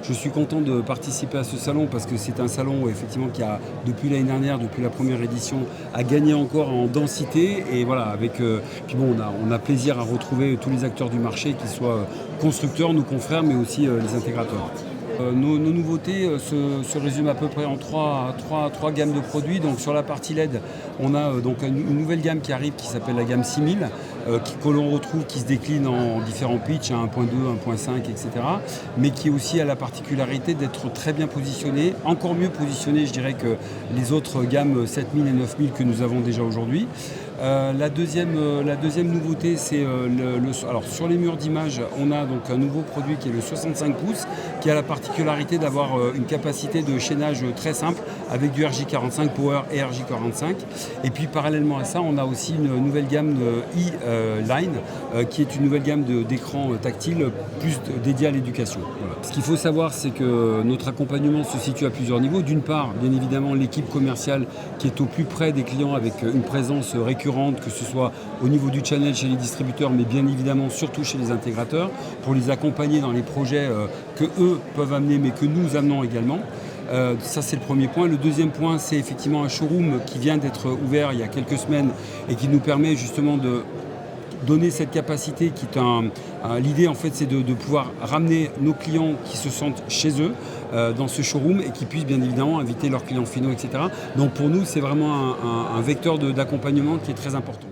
Je suis content de participer à ce salon parce que c'est un salon effectivement qui a, depuis l'année dernière, depuis la première édition, a gagné encore en densité. Et voilà, puis bon, on a plaisir à retrouver tous les acteurs du marché, qu'ils soient constructeurs, nos confrères, mais aussi les intégrateurs. Nos nouveautés se résument à peu près en trois gammes de produits. Donc sur la partie LED, on a donc une nouvelle gamme qui arrive qui s'appelle la gamme 6000, que l'on retrouve, qui se décline en différents pitchs, 1.2, 1.5, etc. Mais qui aussi a la particularité d'être très bien positionnée, encore mieux positionnée, je dirais, que les autres gammes 7000 et 9000 que nous avons déjà aujourd'hui. La deuxième nouveauté, c'est alors sur les murs d'image, on a donc un nouveau produit qui est le 65 pouces, qui a la particularité d'avoir une capacité de chaînage très simple avec du RJ45 Power et RJ45. Et puis parallèlement à ça, on a aussi une nouvelle gamme de E-Line, qui est une nouvelle gamme d'écrans tactiles plus dédiée à l'éducation. Voilà. Ce qu'il faut savoir, c'est que notre accompagnement se situe à plusieurs niveaux. D'une part, bien évidemment, l'équipe commerciale qui est au plus près des clients avec une présence récurrente, que ce soit au niveau du channel chez les distributeurs, mais bien évidemment surtout chez les intégrateurs, pour les accompagner dans les projets que eux peuvent amener, mais que nous amenons également. Ça, c'est le premier point. Le deuxième point, c'est effectivement un showroom qui vient d'être ouvert il y a quelques semaines et qui nous permet justement de donner cette capacité qui est l'idée en fait, c'est de pouvoir ramener nos clients qui se sentent chez eux dans ce showroom et qui puissent bien évidemment inviter leurs clients finaux, etc. Donc pour nous, c'est vraiment un vecteur d'accompagnement qui est très important.